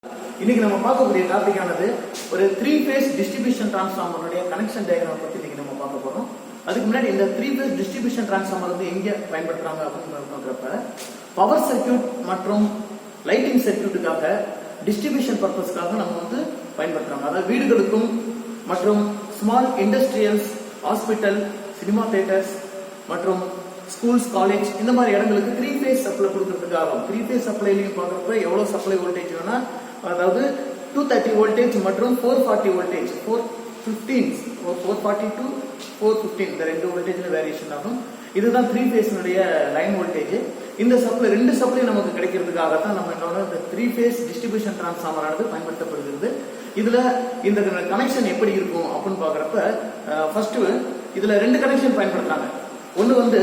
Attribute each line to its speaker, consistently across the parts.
Speaker 1: இன்னைக்கு நம்ம பார்க்கக்கூடிய டாபிக் ஆனது ஒரு 3 phase டிஸ்ட்ரிபியூஷன் டிரான்ஸ்ஃபார்மருடைய கனெக்ஷன் டயக்ராம் பத்தி இன்னைக்கு நம்ம பார்க்க போறோம். அதுக்கு முன்னாடி இந்த 3 phase டிஸ்ட்ரிபியூஷன் டிரான்ஸ்ஃபார்மர் வந்து எங்க பயன்படுத்துறாங்க அப்படின்னு பார்க்கறப்ப பவர் சர்க்யூட் மற்றும் லைட்டிங் சர்க்யூட்டுக்காக டிஸ்ட்ரிபியூஷன் பர்பஸ்க்காக நம்ம வந்து பயன்படுத்துறாங்க. அதாவது வீடுகளுக்கும் மற்றும் small industrials, hospital, cinema theatres மற்றும் ஸ்கூல்ஸ், காலேஜ் இந்த மாதிரி இடங்களுக்கு 3 phase சப்ளை கொடுக்கறதுக்காக 3 phase சப்ளைலையும் பார்க்கறப்ப எவ்வளவு சப்ளை வோல்டேஜ் வேணா, அதாவது 230 வோல்டேஜ் மற்றும் 440 வோல்டேஜ் 440 to 415 இந்த ரெண்டு வோல்டேஜ்ல வேரியேஷன் ஆகும். இதுதான் 3 phase லைன் வோல்டேஜ். இந்த சப்ளை ரெண்டு சப்ளை நமக்கு கிடைக்கிறதுக்காக தான் நம்ம என்னோட இந்த 3 phase டிஸ்ட்ரிபியூஷன் டிரான்ஸ்ஃபார்மர் ஆனது பயன்படுத்தப்படுகிறது. இதுல இந்த கனெக்ஷன் எப்படி இருக்கும் அப்படின்னு பாக்குறப்ப ஃபர்ஸ்ட் இதுல ரெண்டு கனெக்ஷன் பயன்படுத்துறாங்க. ஒன்னு வந்து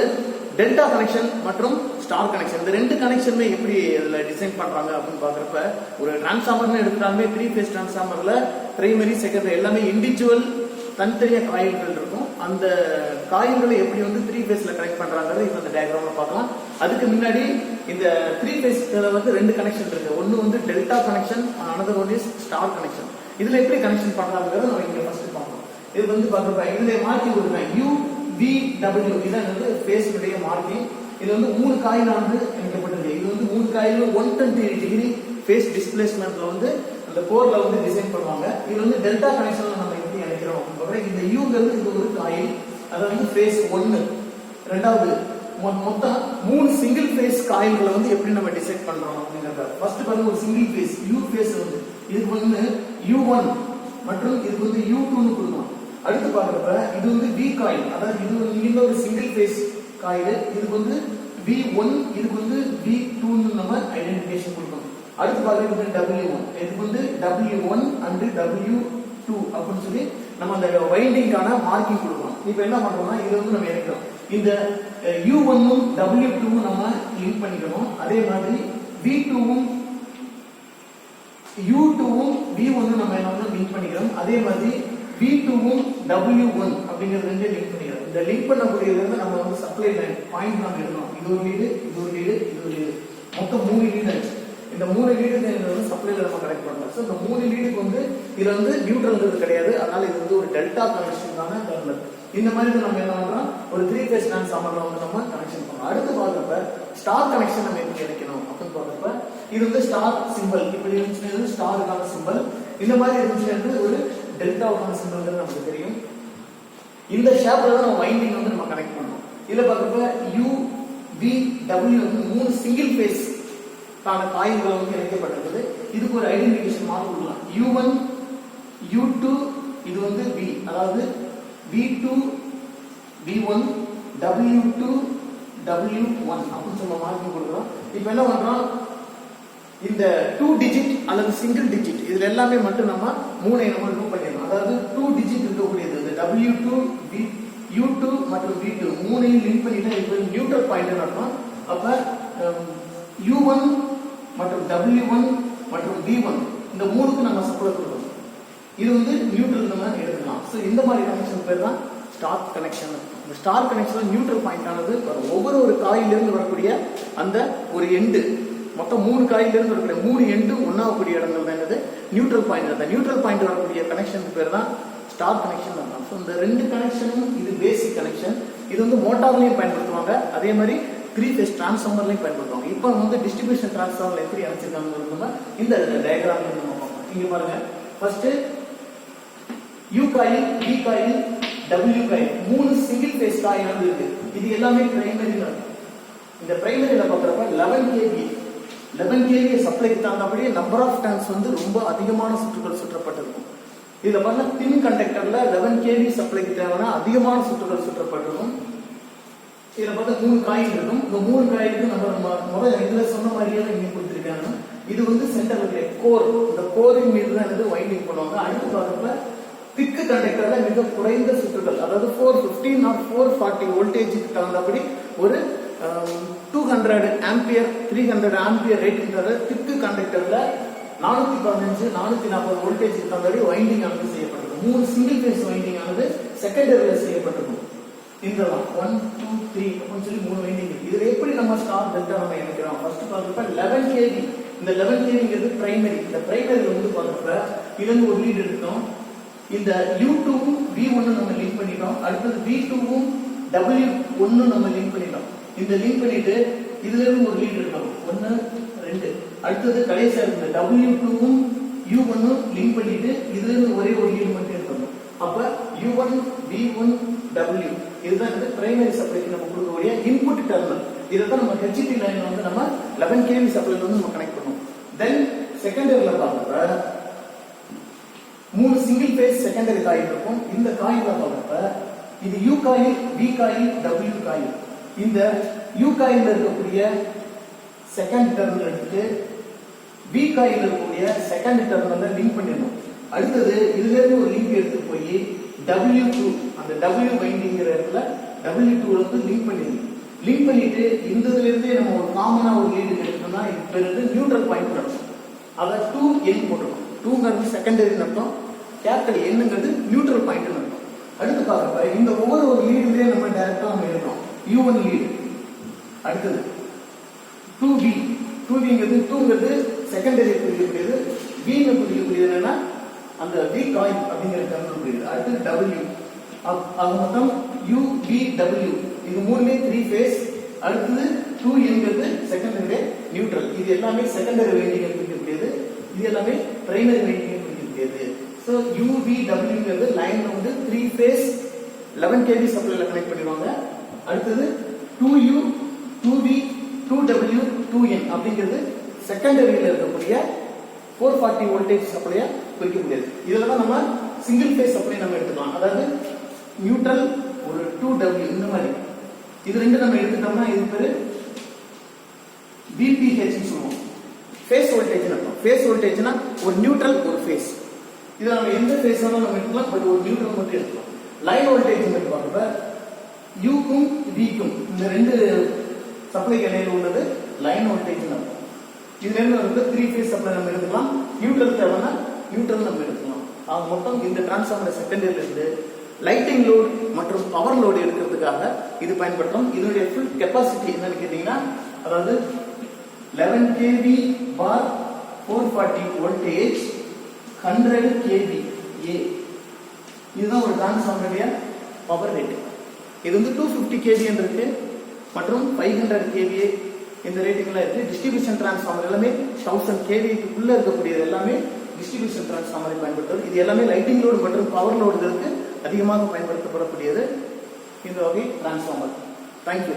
Speaker 1: டெல்டா கனெக்ஷன் மற்றும் ஸ்டார் கனெக்ஷன். இந்த ரெண்டு கனெக்ஷனுமே எப்படி இதுல டிசைன் பண்றாங்க அப்படின்னு பாக்குறப்ப ஒரு டிரான்ஸ்ஃபார்மர்னு எடுத்துட்டாலுமே 3 phase டிரான்ஸ்ஃபார்மர்ல பிரைமரி, செகண்டரி எல்லாமே இண்டிவிஜுவல் தனித்தனியா காயில்கள் இருக்கும். அந்த காயில்களை எப்படி வந்து 3 phaseல கனெக்ட் பண்றாங்கிறது இப்ப இந்த டயக்ராம்ல பார்க்கலாம். அதுக்கு முன்னாடி இந்த 3 phase வந்து ரெண்டு கனெக்ஷன் இருக்கு. ஒன்னு வந்து delta connection, another one is star connection. இதுல எப்படி கனெக்ஷன் பண்றாங்கிறது நம்ம இங்க ஃபர்ஸ்ட் பார்க்கலாம். இது வந்து பாக்குறப்ப இதுல மார்க்கிங் கொடுக்குறாங்க UVW, இதான் வந்து phase மார்க்கிங். இது வந்து 3 காயிலானது இணைக்கப்பட்டிருக்கு. இது வந்து 3 காயில் 120 டிகிரி ஃபேஸ் டிஸ்பிளேஸ்மெண்ட்ல வந்து அந்த கோர்ல வந்து டிசைன் பண்ணுவாங்க. இது வந்து டெல்டா கனெக்ஷன்ல நம்ம எப்படி இணைக்கிறோம் அப்படின்னு இந்த யூங்கிறது இது ஒரு காயில், அது வந்து ஃபேஸ் 1. ரெண்டாவது மொத்தம் 3 சிங்கிள் ஃபேஸ் காயில்களை வந்து எப்படி நம்ம டிசைட் பண்றோம் அப்படிங்கறத ஃபர்ஸ்ட் பாருங்க. ஒரு சிங்கிள் ஃபேஸ் U ஃபேஸ் வந்து இதுக்கு வந்து U1 மற்றும் இதுக்கு வந்து U2 னு கொடுக்கணும். அடுத்து பாக்குறப்ப இது வந்து V காயில், அதாவது இது வந்து ஒரு சிங்கிள் ஃபேஸ் காயில். இதுக்கு வந்து V1, இதுக்கு வந்து V2 னு நம்ம ஐடென்டிஃபிகேஷன் கொடுக்கணும். அடுத்து பாக்குறது W1, இதுக்கு வந்து W1 and W2 அப்படின்னு சொல்லி நம்ம அந்த வைண்டிங்கான மார்க்கிங் கொடுக்கணும். இப்போ என்ன பண்றோம்னா இது வந்து நம்ம இணைக்கிறோம். இந்த U1 உம் W2 உம் நம்ம லிங்க் பண்ணிக்கணும். அதே மாதிரி V2 உம் U2 உம் V1 உம் நம்ம என்ன லிங்க் பண்ணிக்கிறோம். அதே மாதிரி V2 உம் W1 அப்படிங்கிறது ரெண்டு லிங்க் பண்ணிக்கிறோம். இந்த லிங்க் பண்ணக்கூடியது வந்து நம்ம வந்து சப்ளை லைன் பாயிண்ட் நம்ம எடுக்கணும். இது ஒரு லீடு, இது ஒரு லீடு, இது ஒரு லீடு, மொத்தம் 3 லீடு ஆச்சு. இந்த 3 லீடுக்கு வந்து சப்ளைல நம்ம கனெக்ட் பண்ணலாம். ஸோ இந்த 3 லீடுக்கு வந்து இதுல வந்து நியூட்ரல்ங்கிறது கிடையாது. அதனால இது வந்து ஒரு டெல்டா கனெக்ஷனான டெர்மினல். இந்த மாதிரி நம்ம என்ன பண்றோம், ஒரு 3 phase டிரான்ஸ்ஃபார்மர்ல வந்து நம்ம கனெக்ஷன் பண்ணலாம். அடுத்து பாக்குறப்ப ஸ்டார் கனெக்ஷன் நம்ம எப்படி இணைக்கணும் அப்படின்னு பாக்குறப்ப இது வந்து ஸ்டார் சிம்பிள் இப்படி இருந்துச்சு, ஸ்டாருக்கான சிம்பிள். இந்த மாதிரி இருந்துச்சு ஒரு டெல்டாவுக்கான சிம்பிள்ங்கிறது நமக்கு தெரியும். இந்த ஷேப்ல தான் நம்ம வைண்டிங் வந்து நம்ம கனெக்ட் பண்ணோம். இதுல பாக்குறப்ப UVW வந்து 3 சிங்கிள் ஃபேஸ் கான காயில்கள் வந்து இணைக்கப்பட்டிருக்குது. இதுக்கு ஒரு ஐடென்டிஃபிகேஷன் மார்க் கொடுக்கலாம். U1, U2, இது வந்து V, அதாவது V2, V1, W2, W1 அப்படின்னு சொல்ல மார்க்கிங் கொடுக்கலாம். இப்போ என்ன பண்றோம், இந்த 2 டிஜிட் அல்லது சிங்கிள் டிஜிட் இதுல எல்லாமே மட்டும் நம்ம 3 நம்ம லூப் பண்ணிடணும். அதாவது 2 டிஜிட் இருக்கக்கூடியது இந்த W2, U2 மற்றும் V2 மூணையும் லிங்க் பண்ணிட்டா இப்போ நியூட்ரல் பாயிண்ட் அர்த்தம். அப்ப U1 மற்றும் W1 மற்றும் V1 இந்த மூணுக்கு நம்ம சப்ளை கொடுக்கணும். இது வந்து நியூட்ரல் நம்ம எடுத்துக்கலாம். ஸோ இந்த மாதிரி கனெக்ஷன் பேர் தான் ஸ்டார் கனெக்ஷன். இந்த ஸ்டார் கனெக்ஷன் நியூட்ரல் பாயிண்ட் ஆனது ஒவ்வொரு காயிலிருந்து வரக்கூடிய அந்த ஒரு எண்டு, மொத்தம் 3 காயிலிருந்து வரக்கூடிய 3 எண்டு ஒன்னாகக்கூடிய இடங்கள் தான் என்னது நியூட்ரல் பாயிண்ட். அந்த நியூட்ரல் பாயிண்ட் வரக்கூடிய கனெக்ஷன் பேர் தான் ஸ்டார் கனெக்ஷன் அர்த்தம். ஸோ இந்த ரெண்டு கனெக்ஷனும் இது பேசிக் கனெக்ஷன். இது வந்து மோட்டார்லயும் பயன்படுத்துவாங்க, அதே மாதிரி 3 phase டிரான்ஸ்ஃபார்மர்லயும் பயன்படுத்துவாங்க. இப்போ வந்து டிஸ்ட்ரிபியூஷன் டிரான்ஸ்ஃபார்மர் எப்படி அனுப்பிச்சிருக்காங்க இந்த டயக்ராம்ல நம்ம பார்ப்போம். இங்க பாருங்க, first U coil, V coil, W coil 3 single phase coil இருக்கு. இது எல்லாமே பிரைமரி. இந்த பிரைமரியில பாக்குறப்ப 11 kV சப்ளைக்கு தகுந்தபடியே நம்பர் ஆஃப் டர்ன்ஸ் வந்து ரொம்ப அதிகமான சுற்றுகள் சுற்றப்பட்டிருக்கும். இதுல பண்ண தின் கண்டக்டர்ல 11 kV சப்ளைக்கு தேவையான அதிகமான சுற்றுகள் சுற்றப்பட்டிருக்கும். இதுல பார்த்தா 3 காயில் இருக்கும். இந்த 3 காயிலுக்கு நம்ம முதல்ல இதுல சொன்ன மாதிரியே தான் இங்க கொடுத்திருக்காங்க. இது வந்து சென்டர் கோர், இந்த கோரின் மீது தான் வந்து வைண்டிங் பண்ணுவாங்க. அடுத்து பாக்குறப்ப திக்கு கண்டக்டர்ல மிக குறைந்த சுற்றுகள், அதாவது 415 or 440 வோல்டேஜுக்கு தகுந்தபடி ஒரு 200 ஆம்பியர் 300 ஆம்பியர் ரேட்டிங் தர திக்கு கண்டக்டர்ல 415 440 வோல்டேஜுக்கு தகுந்தபடி வைண்டிங் ஆனது செய்யப்பட்டிருக்கும். 3 சிங்கிள் ஃபேஸ் வைண்டிங் ஆனது செகண்டரியில செய்யப்பட்டிருக்கும். இந்த 1 2 3 அப்படின்னு சொல்லி 3 வைண்டிங். இதுல எப்படி நம்ம ஸ்டார் டெல்டா நம்ம இணைக்கிறோம், ஃபர்ஸ்ட் பாக்குறப்ப 11 kV இந்த 11 kVங்கிறது பிரைமரி. இந்த பிரைமரியில வந்து பார்க்கறப்ப இதுல ஒரு லீட் எடுத்தோம். இந்த U2 வும் V1 நம்ம லிங்க் பண்ணிட்டோம். அடுத்தது V2 வும் W1 நம்ம லிங்க் பண்ணிட்டோம். இந்த லிங்க் பண்ணிட்டு இதுல இருந்து ஒரு லீட் எடுத்தோம். 1 2. அடுத்தது கடைசியா இந்த W2 வும் U1 ம் லிங்க் பண்ணிட்டு இதுல இருந்து ஒரே ஒரு லீட் மட்டும் எடுத்தோம். அப்ப U1 V1 W இதுதான் வந்து பிரைமரி சப்ளைக்கு நம்ம கொடுக்கக்கூடிய இன்புட் டெர்மினல். இதைத்தான் நம்ம HT லைன்ல வந்து நம்ம 11 kV சப்ளைல வந்து நம்ம கனெக்ட் பண்ணோம். தென் செகண்டரியில பார்க்கறப்ப 3 சிங்கிள் பேஸ் செகண்டரி காயில் இருக்கும். இந்த காயில பார்க்கறப்ப இது U coil, V coil, W coil. இந்த U காயில இருக்கக்கூடிய செகண்ட் டெர்மினல் எடுத்து V காயில இருக்கக்கூடிய செகண்ட் டெர்மினலை லிங்க் பண்ணிடணும். அடுத்தது இதுல இருந்து ஒரு லிங்க் எடுத்து போய் W2 அந்த W வைண்டிங்கிற இடத்துல W2 வந்து லிங்க் பண்ணிடணும். லிங்க் பண்ணிட்டு இந்த இதுல இருந்து நம்ம ஒரு காமனா ஒரு லீடு எடுத்தோம்னா இது பேரு நியூட்ரல் பாயிண்ட் நடக்கும். அத 2N போட்டுரும். 2ங்கிறது செகண்டரி அர்த்தம், கேபிட்டல் Nங்கிறது நியூட்ரல் பாயிண்ட் அர்த்தம். அடுத்து பார்க்கறப்ப இந்த ஒவ்வொரு லீடுலயே நம்ம டைரக்டா நம்ம எழுதணும். U1 lead. அடுத்தது 2V. 2ங்கிறது செகண்டரி குறிக்கக்கூடியது. V ன்னு குறிக்கக்கூடியது என்னன்னா அந்த V காயில் அப்படிங்கிற டெர்மினல் குறிக்குது. அடுத்து W. அது மொத்தம் UVW. இது மூணுமே 3 ஃபேஸ். அடுத்தது 2Nங்கிறது செகண்டரி நியூட்ரல். இது எல்லாமே செகண்டரி வைண்டிங் குறிக்கக்கூடியது. இது எல்லாமே பிரைமரி வைண்டிங் குறிக்கக்கூடியது. சோ UVWங்கிறது லைன்ல வந்து 3 ஃபேஸ் 11 kV சப்ளைல கனெக்ட் பண்ணிடுவாங்க. அடுத்தது 2U 2V 2W 2N அப்படிங்கிறது செகண்டரியில இருக்கக்கூடிய 440 வோல்டேஜ் சப்ளைய குறிக்கக்கூடியது. இதுல தான் நம்ம சிங்கிள் ஃபேஸ் சப்ளை நம்ம எடுத்துக்கலாம். அதாவது நியூட்ரல் ஒரு 2W இந்த மாதிரி இது ரெண்டு நம்ம எடுத்துட்டோம்னா இது பேரு VPH ன்னு சொல்லுவோம். ஃபேஸ் வோல்டேஜ் அர்த்தம். ஃபேஸ் வோல்டேஜ்னா ஒரு நியூட்ரல் ஒரு ஃபேஸ். இதுல நம்ம எந்த ஃபேஸ் வேணாலும் நம்ம எடுத்துக்கலாம். பட் ஒரு நியூட்ரல் மட்டும் எடுத்துக்கலாம். லைன் வோல்டேஜ் மட்டும் பார்க்கறப்ப U க்கும் V க்கும் இந்த ரெண்டு சப்ளை இடையில உள்ளது லைன் வோல்டேஜ் அர்த்தம். இதுல இருந்து வந்து 3 ஃபேஸ் சப்ளை நம்ம எடுத்துக்கலாம். நியூட்ரல் தேவைன்னா நியூட்ரல் நம்ம எடுத்துக்கலாம். ஆக மொத்தம் இந்த டிரான்ஸ்ஃபார்மர் செகண்டரியில இருந்து லைட்டிங் லோட் மற்றும் பவர் லோட் எடுக்கிறதுக்காக இது பயன்படுத்தும். இதனுடைய ஃபுல் கெபாசிட்டி என்னன்னு கேட்டீங்கன்னா அதாவது 11 kV bar 440 வோல்டேஜ் 100 kVA. இதுதான் ஒரு டிரான்ஸ்ஃபார்மருடைய பவர் ரேட். இது வந்து 250 kV இருக்கு மற்றும் 500 kVA இந்த ரேட்டிங்ல இருக்கு. டிஸ்ட்ரிபியூஷன் டிரான்ஸ்ஃபார்மர் எல்லாமே 1000 kV க்குள்ள இருக்கக்கூடியது எல்லாமே டிஸ்ட்ரிபியூஷன் டிரான்ஸ்ஃபார்மரை பயன்படுத்துறது. இது எல்லாமே லைட்டிங் லோடு மற்றும் பவர் லோடுகளுக்கு அதிகமாக பயன்படுத்தப்படக்கூடியது இந்த வகை டிரான்ஸ்ஃபார்மர். தேங்க்யூ.